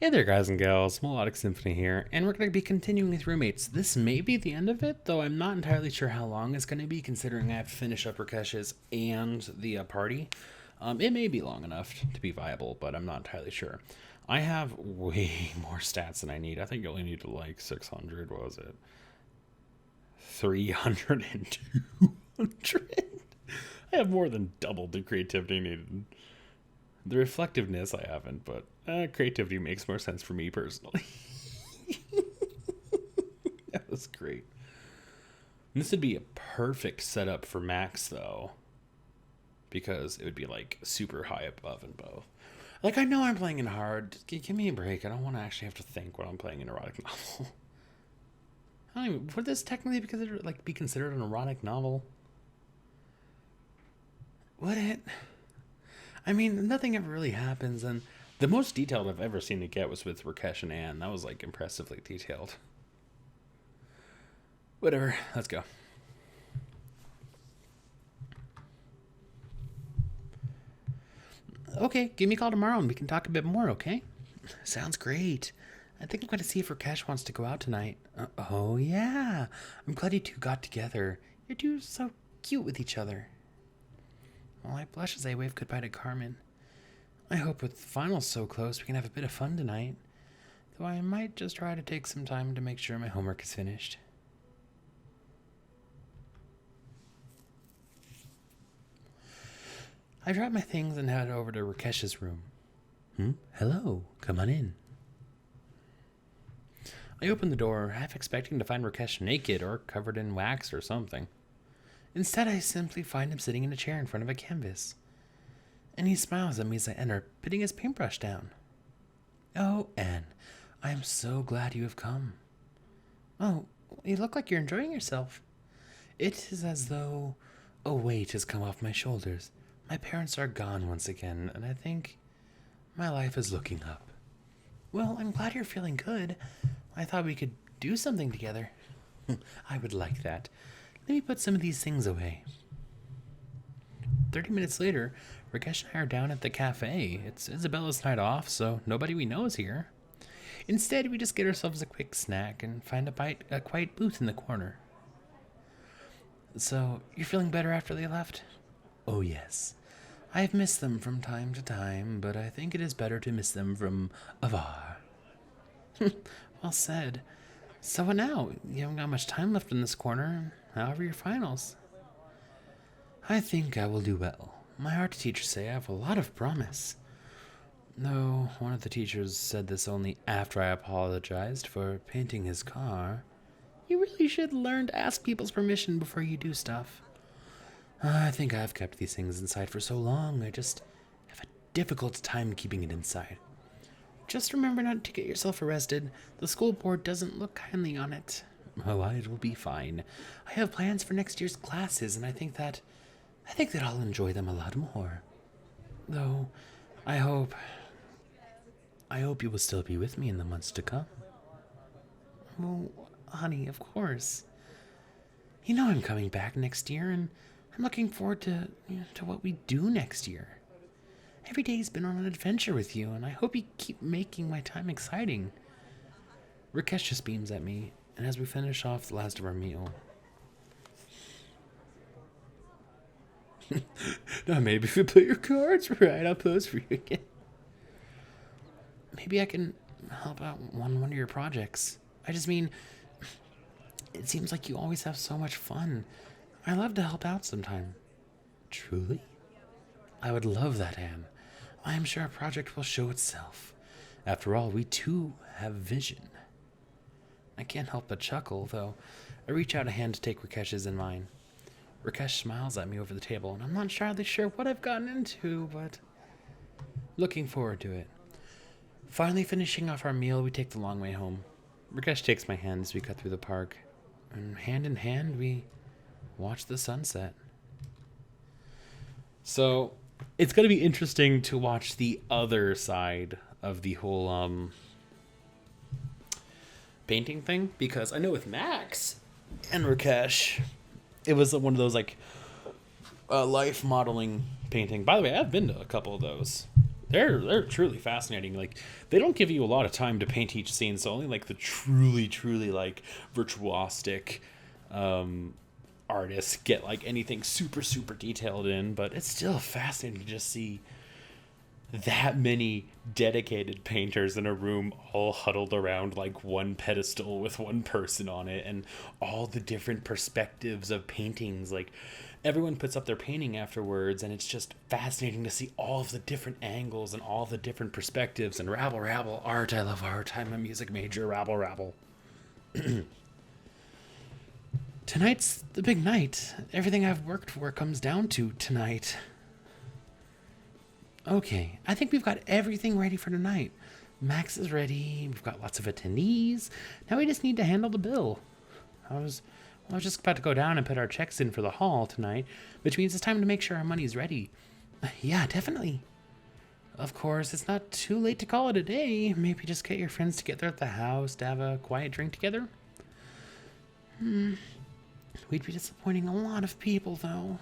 Hey there, guys and gals. Melodic Symphony here, and we're going to be continuing with roommates. This may be the end of it, though I'm not entirely sure how long it's going to be, considering I have to finish up Rakesh's and the party. It may be long enough to be viable, but I'm not entirely sure. I have way more stats than I need. I think you only need to like 600. What was it? 300 and 200. I have more than double the creativity needed. The reflectiveness I haven't, but creativity makes more sense for me personally. That was great. And this would be a perfect setup for Max, though, because it would be like super high above in both. Like, I know I'm playing in hard. Give me a break. I don't want to actually have to think when I'm playing an erotic novel. I don't even, would this technically be considered an erotic novel? Would it? I mean, nothing ever really happens, and the most detailed I've ever seen it get was with Rakesh and Anne. That was like impressively detailed. Whatever, let's go. Okay, give me a call tomorrow and we can talk a bit more, okay? Sounds great. I think I'm going to see if Rakesh wants to go out tonight. Oh, yeah. I'm glad you two got together. You're two so cute with each other. Well, I blush as I wave goodbye to Carmen. I hope with finals so close we can have a bit of fun tonight. Though I might just try to take some time to make sure my homework is finished. I dropped my things and headed over to Rakesh's room. Hello, come on in. I opened the door, half expecting to find Rakesh naked or covered in wax or something. Instead, I simply find him sitting in a chair in front of a canvas. And he smiles at me as I enter, putting his paintbrush down. Oh, Anne, I am so glad you have come. Oh, you look like you're enjoying yourself. It is as though a weight has come off my shoulders. My parents are gone once again, and I think my life is looking up. Well, I'm glad you're feeling good. I thought we could do something together. I would like that. Let me put some of these things away. 30 minutes later, Rakesh and I are down at the cafe. It's Isabella's night off, so nobody we know is here. Instead, we just get ourselves a quick snack and find a quiet booth in the corner. So, you're feeling better after they left? Oh, yes. I've missed them from time to time, but I think it is better to miss them from afar. Well said. So what now? You haven't got much time left in this corner. However, your finals. I think I will do well. My art teachers say I have a lot of promise. Though one of the teachers said this only after I apologized for painting his car. You really should learn to ask people's permission before you do stuff. I think I've kept these things inside for so long, I just have a difficult time keeping it inside. Just remember not to get yourself arrested. The school board doesn't look kindly on it. Oh, it will be fine. I have plans for next year's classes, and I think that I'll enjoy them a lot more. Though, I hope you will still be with me in the months to come. Well, honey, of course. You know I'm coming back next year, and I'm looking forward to what we do next year. Every day's been on an adventure with you, and I hope you keep making my time exciting. Rakesh just beams at me, and as we finish off the last of our meal... Now maybe if you play your cards right up close for you again. Maybe I can help out on one of your projects. I just mean, it seems like you always have so much fun. I love to help out sometime. Truly? I would love that, Anne. I am sure our project will show itself. After all, we too have vision. I can't help but chuckle, though. I reach out a hand to take Rakesh's in mine. Rakesh smiles at me over the table, and I'm not entirely sure what I've gotten into, but looking forward to it. Finally finishing off our meal, we take the long way home. Rakesh takes my hand as we cut through the park, and hand in hand, we watch the sunset. So, it's going to be interesting to watch the other side of the whole painting thing, because I know with Max and Rakesh, it was one of those like life modeling painting. By the way, I've been to a couple of those. They're truly fascinating. Like, they don't give you a lot of time to paint each scene, so only like the truly like virtuosic artists get like anything super detailed in. But it's still fascinating to just see that many dedicated painters in a room all huddled around like one pedestal with one person on it, and all the different perspectives of paintings. Like, everyone puts up their painting afterwards, and it's just fascinating to see all of the different angles and all the different perspectives. And rabble art, I love art, I'm a music major, rabble. Tonight's the big night. Everything I've worked for comes down to tonight. Okay, I think we've got everything ready for tonight. Max is ready, we've got lots of attendees. Now we just need to handle the bill. I was just about to go down and put our checks in for the hall tonight, which means it's time to make sure our money's ready. Yeah, definitely. Of course, it's not too late to call it a day. Maybe just get your friends together at the house to have a quiet drink together. We'd be disappointing a lot of people, though.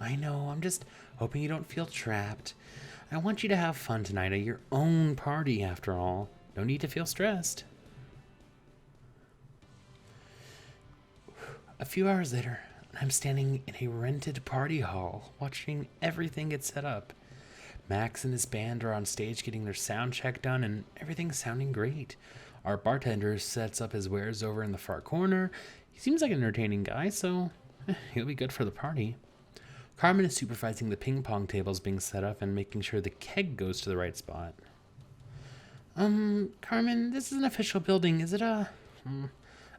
I know, I'm just hoping you don't feel trapped. I want you to have fun tonight at your own party, after all. No need to feel stressed. A few hours later, I'm standing in a rented party hall, watching everything get set up. Max and his band are on stage getting their sound check done, and everything's sounding great. Our bartender sets up his wares over in the far corner. He seems like an entertaining guy, so he'll be good for the party. Carmen is supervising the ping pong tables being set up and making sure the keg goes to the right spot. Carmen, this is an official building. Is it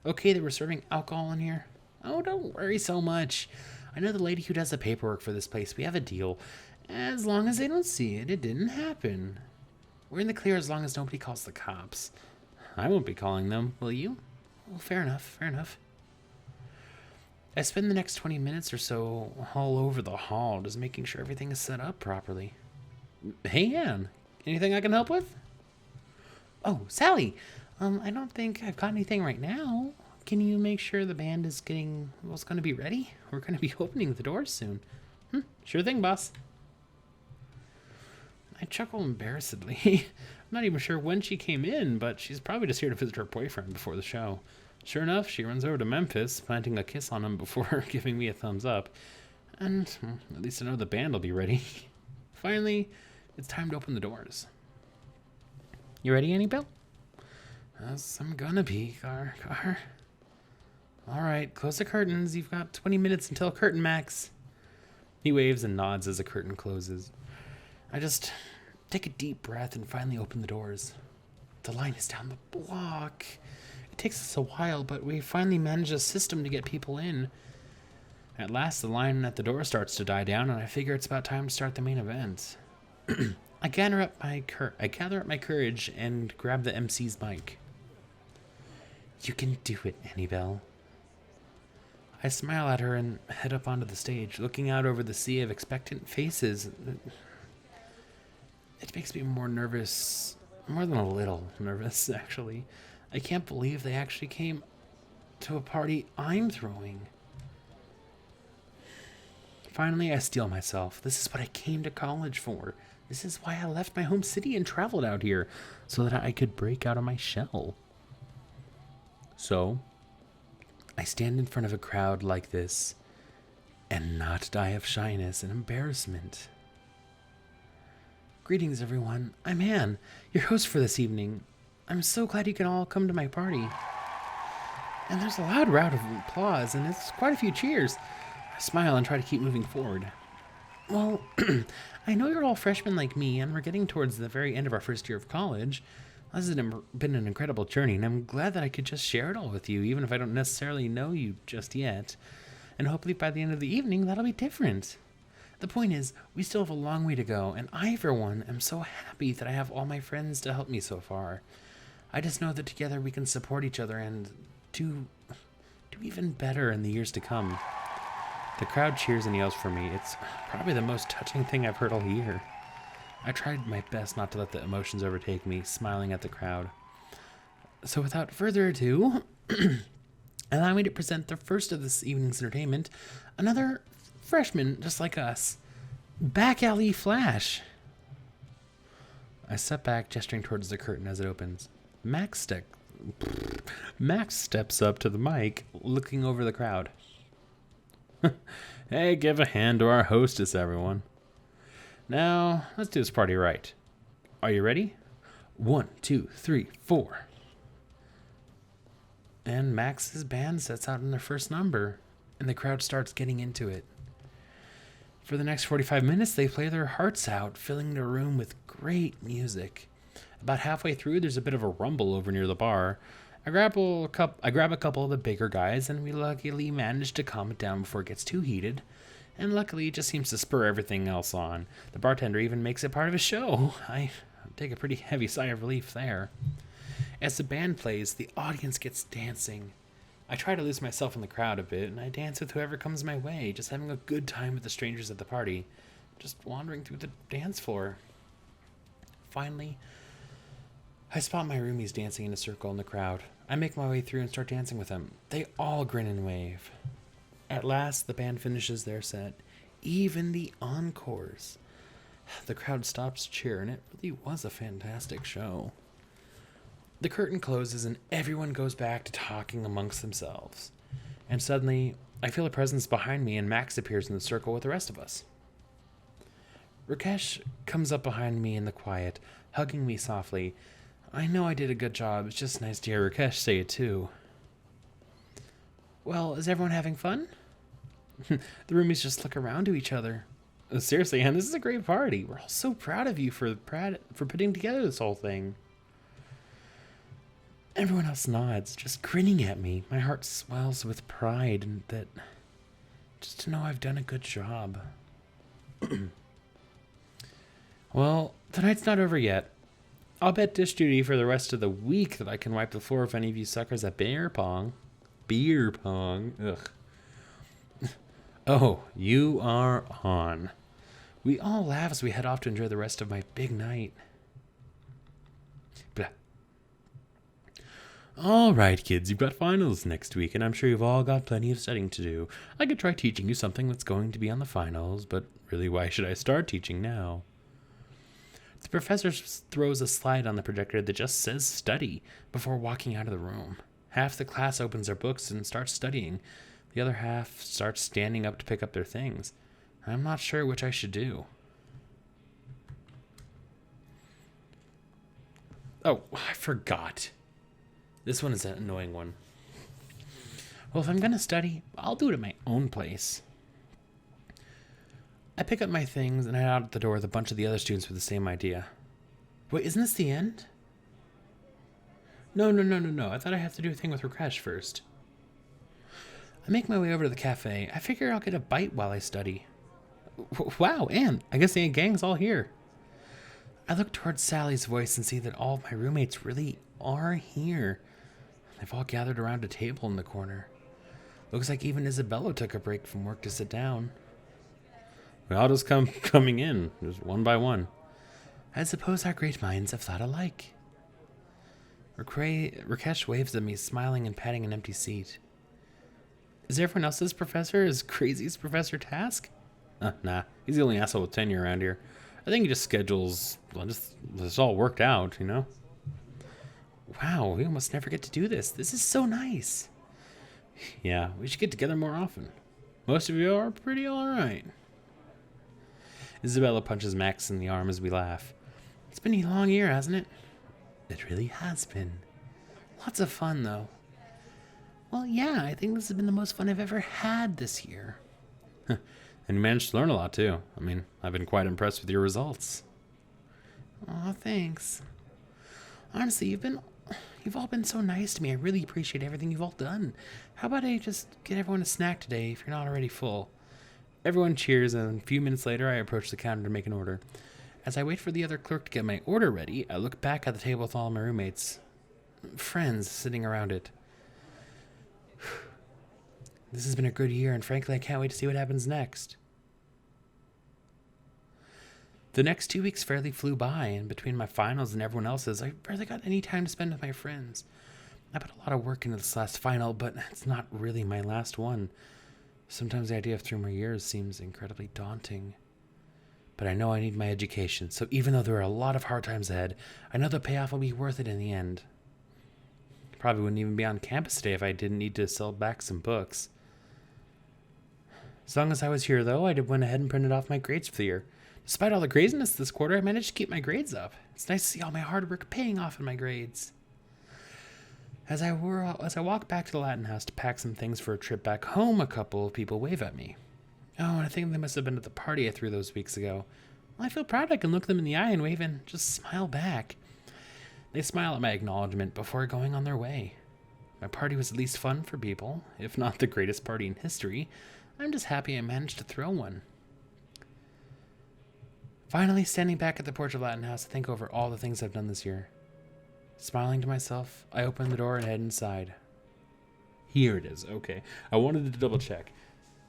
okay that we're serving alcohol in here? Oh, don't worry so much. I know the lady who does the paperwork for this place. We have a deal. As long as they don't see it, it didn't happen. We're in the clear as long as nobody calls the cops. I won't be calling them, will you? Well, fair enough. I spend the next 20 minutes or so all over the hall, just making sure everything is set up properly. Hey, Anne, anything I can help with? Oh, Sally, I don't think I've got anything right now. Can you make sure the band is going to be ready? We're going to be opening the doors soon. Sure thing, boss. I chuckle embarrassedly. I'm not even sure when she came in, but she's probably just here to visit her boyfriend before the show. Sure enough, she runs over to Memphis, planting a kiss on him before giving me a thumbs up. And at least I know the band will be ready. Finally, it's time to open the doors. You ready, Annie Belle? Yes, I'm gonna be, Car. All right, close the curtains. You've got 20 minutes until curtain, Max. He waves and nods as the curtain closes. I just take a deep breath and finally open the doors. The line is down the block. It takes us a while, but we finally manage a system to get people in. At last, the line at the door starts to die down, and I figure it's about time to start the main event. I gather up my courage and grab the MC's mic. You can do it, Annie Belle. I smile at her and head up onto the stage, looking out over the sea of expectant faces. It makes me more nervous, more than a little nervous, actually. I can't believe they actually came to a party I'm throwing. Finally, I steel myself. This is what I came to college for. This is why I left my home city and traveled out here, so that I could break out of my shell. So, I stand in front of a crowd like this and not die of shyness and embarrassment. Greetings, everyone. I'm Anne, your host for this evening. I'm so glad you can all come to my party. And there's a loud round of applause, and it's quite a few cheers. I smile and try to keep moving forward. Well, I know you're all freshmen like me, and we're getting towards the very end of our first year of college. This has been an incredible journey, and I'm glad that I could just share it all with you, even if I don't necessarily know you just yet. And hopefully by the end of the evening, that'll be different. The point is, we still have a long way to go, and I, for one, am so happy that I have all my friends to help me so far. I just know that together we can support each other and do even better in the years to come. The crowd cheers and yells for me. It's probably the most touching thing I've heard all year. I tried my best not to let the emotions overtake me, smiling at the crowd. So without further ado, allow me to present the first of this evening's entertainment, another freshman just like us, Back Alley Flash. I step back, gesturing towards the curtain as it opens. Max steps up to the mic, looking over the crowd. Hey, give a hand to our hostess, everyone. Now, let's do this party right. Are you ready? 1, 2, 3, 4. And Max's band sets out in their first number, and the crowd starts getting into it. For the next 45 minutes, they play their hearts out, filling the room with great music. About halfway through, there's a bit of a rumble over near the bar. I grab a couple of the bigger guys, and we luckily manage to calm it down before it gets too heated. And luckily, it just seems to spur everything else on. The bartender even makes it part of his show. I take a pretty heavy sigh of relief there. As the band plays, the audience gets dancing. I try to lose myself in the crowd a bit, and I dance with whoever comes my way, just having a good time with the strangers at the party, just wandering through the dance floor. Finally, I spot my roomies dancing in a circle in the crowd. I make my way through and start dancing with them. They all grin and wave. At last, the band finishes their set, even the encores. The crowd stops cheering. It really was a fantastic show. The curtain closes and everyone goes back to talking amongst themselves. And suddenly, I feel a presence behind me and Max appears in the circle with the rest of us. Rakesh comes up behind me in the quiet, hugging me softly. I know I did a good job. It's just nice to hear Rakesh say it too. Well, is everyone having fun? The roomies just look around to each other. Seriously, Anne, this is a great party. We're all so proud of you for putting together this whole thing. Everyone else nods, just grinning at me. My heart swells with pride and that just to know I've done a good job. Well, tonight's not over yet. I'll bet dish duty for the rest of the week that I can wipe the floor with any of you suckers at beer pong. Beer pong. Ugh. Oh, you are on. We all laugh as we head off to enjoy the rest of my big night. Blah. All right, kids, you've got finals next week, and I'm sure you've all got plenty of studying to do. I could try teaching you something that's going to be on the finals, but really, why should I start teaching now? The professor throws a slide on the projector that just says study before walking out of the room. Half the class opens their books and starts studying. The other half starts standing up to pick up their things. I'm not sure which I should do. Oh, I forgot. This one is an annoying one. Well, if I'm going to study, I'll do it at my own place. I pick up my things and head out the door with a bunch of the other students with the same idea. Wait, isn't this the end? No. I thought I have to do a thing with Rakesh first. I make my way over to the cafe. I figure I'll get a bite while I study. Wow, Anne, I guess the gang's all here. I look towards Sally's voice and see that all of my roommates really are here. They've all gathered around a table in the corner. Looks like even Isabella took a break from work to sit down. We all just coming in, just one by one. I suppose our great minds have thought alike. Rakesh waves at me, smiling and patting an empty seat. Is everyone else's professor as crazy as Professor Task? Nah, he's the only asshole with tenure around here. I think he just schedules, it's all worked out, you know? Wow, we almost never get to do this. This is so nice. Yeah, we should get together more often. Most of you are pretty alright. Isabella punches Max in the arm as we laugh. It's been a long year, hasn't it? It really has been. Lots of fun, though. Well, yeah, I think this has been the most fun I've ever had this year. And you managed to learn a lot, too. I mean, I've been quite impressed with your results. Aw, thanks. Honestly, you've all been so nice to me. I really appreciate everything you've all done. How about I just get everyone a snack today if you're not already full? Everyone cheers, and a few minutes later, I approach the counter to make an order. As I wait for the other clerk to get my order ready, I look back at the table with all my roommates. Friends sitting around it. This has been a good year, and frankly, I can't wait to see what happens next. The next 2 weeks fairly flew by, and between my finals and everyone else's, I barely got any time to spend with my friends. I put a lot of work into this last final, but it's not really my last one. Sometimes the idea of 3 more years seems incredibly daunting. But I know I need my education, so even though there are a lot of hard times ahead, I know the payoff will be worth it in the end. Probably wouldn't even be on campus today if I didn't need to sell back some books. As long as I was here, though, I went ahead and printed off my grades for the year. Despite all the craziness this quarter, I managed to keep my grades up. It's nice to see all my hard work paying off in my grades. As I walk back to the Latin house to pack some things for a trip back home, a couple of people wave at me. Oh, and I think they must have been at the party I threw those weeks ago. Well, I feel proud I can look them in the eye and wave and just smile back. They smile at my acknowledgement before going on their way. My party was at least fun for people, if not the greatest party in history. I'm just happy I managed to throw one. Finally, standing back at the porch of Latin House to think over all the things I've done this year. Smiling to myself, I open the door and head inside. Here it is. Okay. I wanted to double check.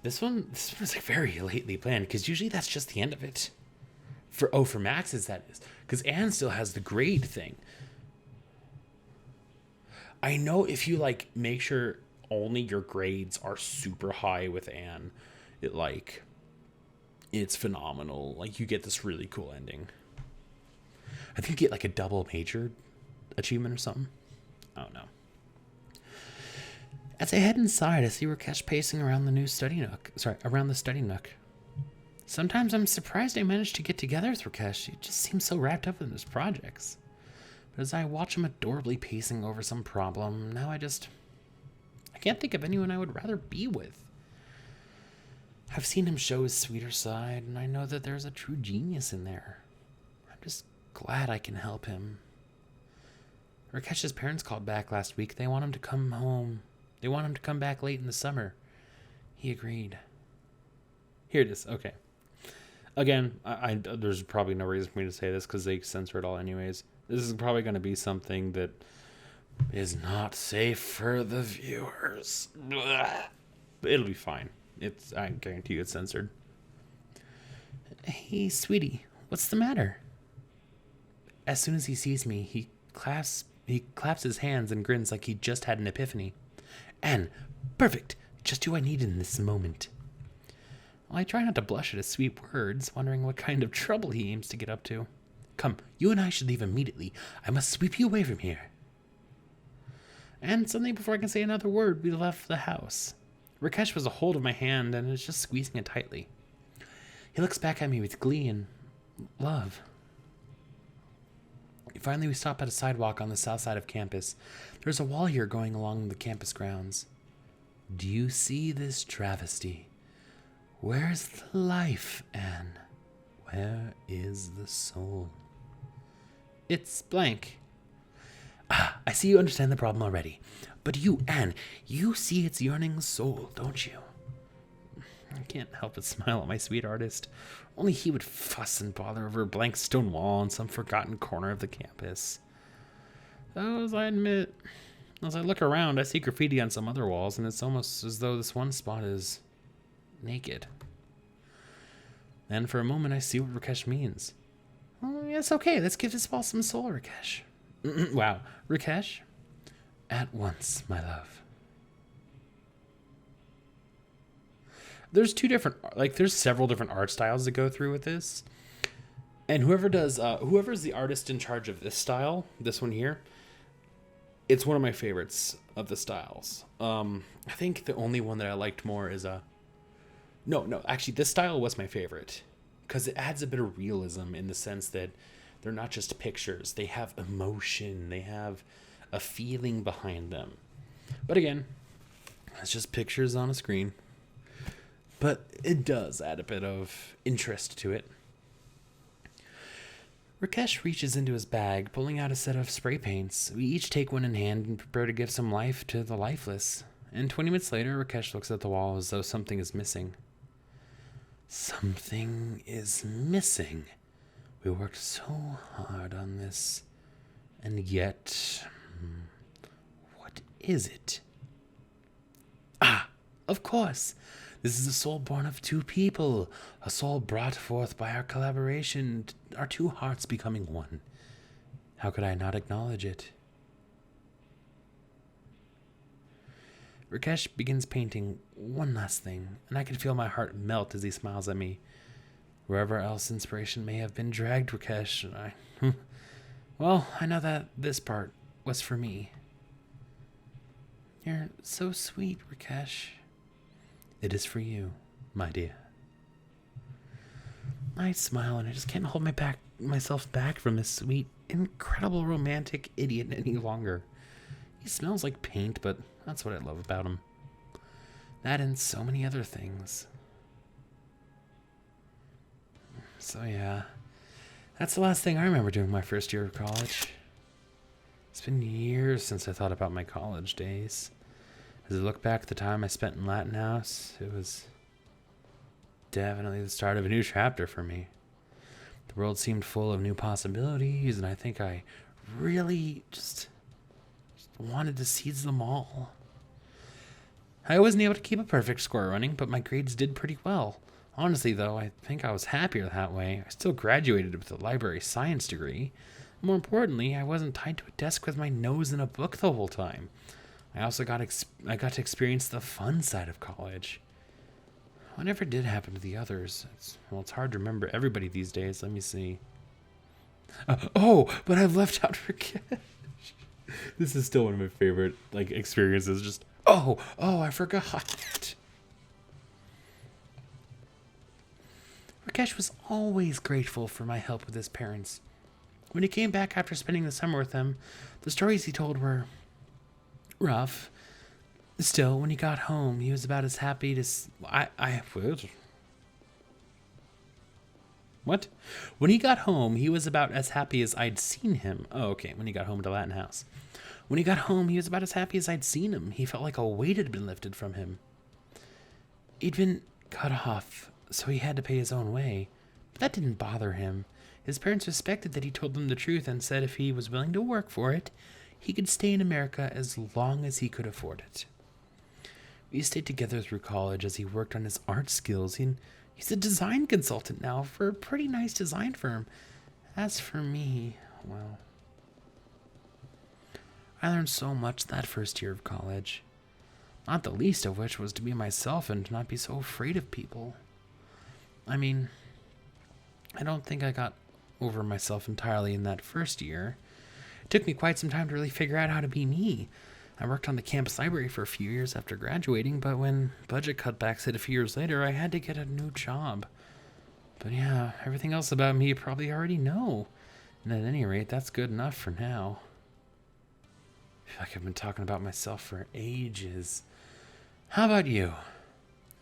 This one was like very lately planned, because usually that's just the end of it. For Max's, that is. Because Anne still has the grade thing. I know if you make sure only your grades are super high with Anne, it's phenomenal. You get this really cool ending. I think you get a double major achievement or something. I don't know. As I head inside, I see Rakesh pacing around the study nook. Sometimes I'm surprised I managed to get together with Rakesh. He just seems so wrapped up in his projects. But as I watch him adorably pacing over some problem, now I can't think of anyone I would rather be with. I've seen him show his sweeter side, and I know that there's a true genius in there. I'm just glad I can help him. Rakesh's parents called back last week. They want him to come home. They want him to come back late in the summer. He agreed. Here it is. Okay. Again, there's probably no reason for me to say this because they censor it all anyways. This is probably going to be something that is not safe for the viewers. Blah. But it'll be fine. I guarantee you it's censored. Hey, sweetie, what's the matter? As soon as he sees me, he claps his hands and grins like he just had an epiphany. Anne, perfect. Just who I need in this moment. Well, I try not to blush at his sweet words, wondering what kind of trouble he aims to get up to. Come, you and I should leave immediately. I must sweep you away from here. And suddenly, before I can say another word, we left the house. Rakesh was a hold of my hand and is just squeezing it tightly. He looks back at me with glee and love. Finally, we stop at a sidewalk on the south side of campus. There's a wall here going along the campus grounds. Do you see this travesty? Where's the life, Anne? Where is the soul? It's blank. Ah, I see you understand the problem already. But you, Anne, you see its yearning soul, don't you? I can't help but smile at my sweet artist. Only he would fuss and bother over a blank stone wall in some forgotten corner of the campus. Though, as I admit, as I look around, I see graffiti on some other walls, and it's almost as though this one spot is naked. Then for a moment, I see what Rakesh means. Oh, yes, okay, let's give this wall some soul, Rakesh. Wow, Rakesh? At once, my love. There's there's several different art styles that go through with this. And whoever's the artist in charge of this style, this one here, it's one of my favorites of the styles. I think the only one that I liked more is actually this style was my favorite because it adds a bit of realism in the sense that they're not just pictures. They have emotion. They have a feeling behind them. But again, it's just pictures on a screen. But it does add a bit of interest to it. Rakesh reaches into his bag, pulling out a set of spray paints. We each take one in hand and prepare to give some life to the lifeless. And 20 minutes later, Rakesh looks at the wall as though something is missing. Something is missing. We worked so hard on this. And yet, what is it? Ah, of course. This is a soul born of two people, a soul brought forth by our collaboration, our two hearts becoming one. How could I not acknowledge it? Rakesh begins painting one last thing, and I can feel my heart melt as he smiles at me. Wherever else inspiration may have been dragged, Rakesh, well, I know that this part was for me. You're so sweet, Rakesh. It is for you, my dear. I smile and I just can't hold myself back from this sweet, incredible romantic idiot any longer. He smells like paint, but that's what I love about him. That and so many other things. So yeah, that's the last thing I remember doing my first year of college. It's been years since I thought about my college days. As I look back at the time I spent in Latin House, it was definitely the start of a new chapter for me. The world seemed full of new possibilities, and I think I really just wanted to seize them all. I wasn't able to keep a perfect score running, but my grades did pretty well. Honestly, though, I think I was happier that way. I still graduated with a library science degree. More importantly, I wasn't tied to a desk with my nose in a book the whole time. I also got to experience the fun side of college. Whatever did happen to the others? It's hard to remember everybody these days. Let me see. But I've left out Rakesh. This is still one of my favorite experiences. Just I forgot. Rakesh was always grateful for my help with his parents. When he came back after spending the summer with them, the stories he told were rough. Still, when he got home, he was about as happy to... What? When he got home, he was about as happy as I'd seen him. Oh, okay, when he got home to Latin House. When he got home, he was about as happy as I'd seen him. He felt like a weight had been lifted from him. He'd been cut off, so he had to pay his own way. But that didn't bother him. His parents respected that he told them the truth and said if he was willing to work for it, he could stay in America as long as he could afford it. We stayed together through college as he worked on his art skills. He's a design consultant now for a pretty nice design firm. As for me, well, I learned so much that first year of college. Not the least of which was to be myself and not be so afraid of people. I mean, I don't think I got over myself entirely in that first year. It took me quite some time to really figure out how to be me. I worked on the campus library for a few years after graduating, but when budget cutbacks hit a few years later, I had to get a new job. But yeah, everything else about me you probably already know. And at any rate, that's good enough for now. I feel like I've been talking about myself for ages. How about you?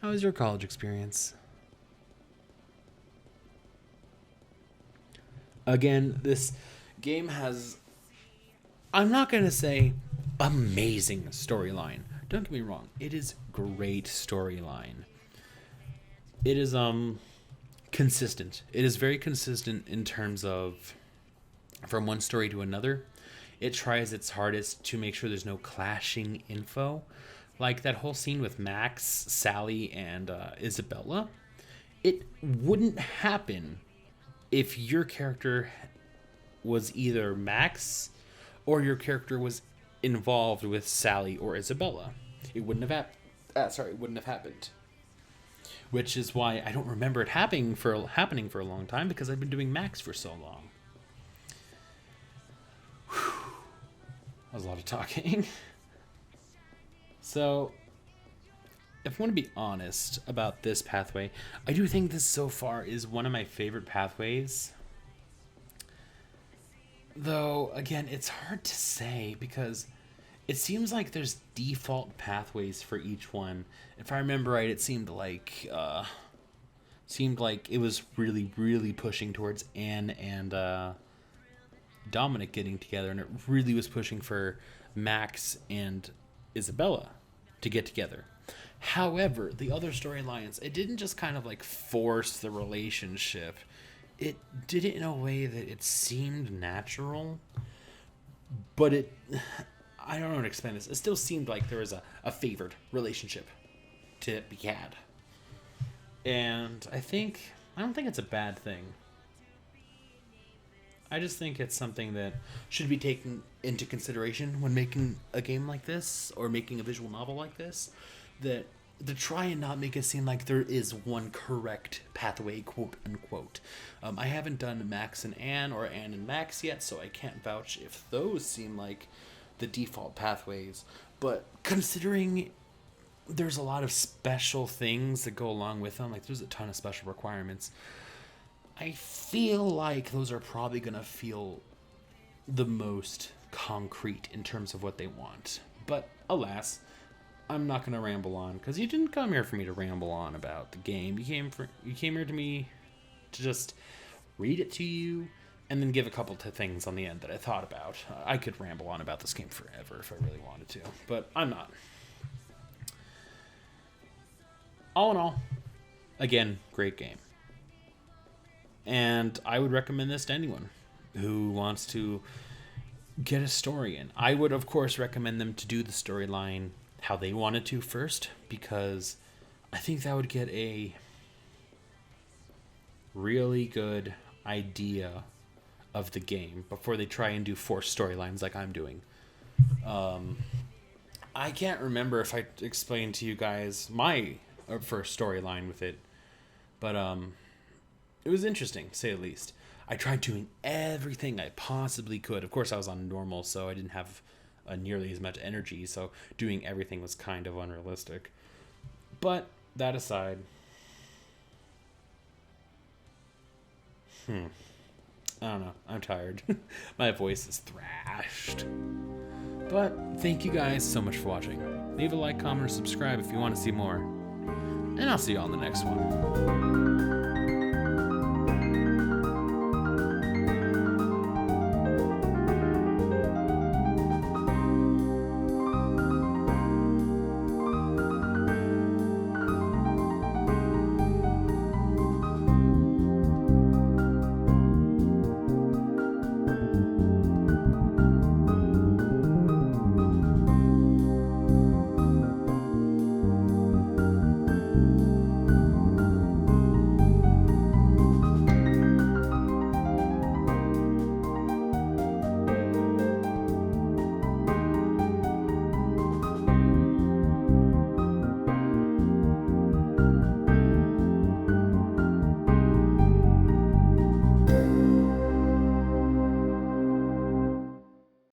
How was your college experience? Again, this game has... I'm not going to say amazing storyline. Don't get me wrong. It is great storyline. It is consistent. It is very consistent in terms of from one story to another. It tries its hardest to make sure there's no clashing info. Like that whole scene with Max, Sally, and Isabella. It wouldn't happen if your character was either Max or your character was involved with Sally or Isabella. It wouldn't have happened. Which is why I don't remember it happening for a long time, because I've been doing Max for so long. Whew. That was a lot of talking. So, if I want to be honest about this pathway, I do think this so far is one of my favorite pathways. Though, again, it's hard to say because it seems like there's default pathways for each one. If I remember right, it seemed like it was really, really pushing towards Anne and Dominic getting together, and it really was pushing for Max and Isabella to get together. However, the other storylines, it didn't just kind of like force the relationship. It did it in a way that it seemed natural, but I don't know how to explain this. It still seemed like there was a favored relationship to be had. And I don't think it's a bad thing. I just think it's something that should be taken into consideration when making a game like this or making a visual novel like this. That to try and not make it seem like there is one correct pathway, quote unquote. I haven't done Max and Anne or Anne and Max yet, so I can't vouch if those seem like the default pathways. But considering there's a lot of special things that go along with them, like there's a ton of special requirements, I feel like those are probably going to feel the most concrete in terms of what they want. But alas, I'm not going to ramble on, because you didn't come here for me to ramble on about the game. You came here to me to just read it to you and then give a couple of things on the end that I thought about. I could ramble on about this game forever if I really wanted to, but I'm not. All in all, again, great game. And I would recommend this to anyone who wants to get a story in. I would, of course, recommend them to do the storyline how they wanted to first, because I think that would get a really good idea of the game before they try and do forced storylines like I'm doing. I can't remember if I explained to you guys my first storyline with it, but it was interesting, to say the least. I tried doing everything I possibly could. Of course, I was on normal, so I didn't have nearly as much energy, so doing everything was kind of unrealistic. But that aside, I don't know, I'm tired. My voice is thrashed. But thank you guys so much for watching. Leave a like, comment, or subscribe if you want to see more. And I'll see you on the next one.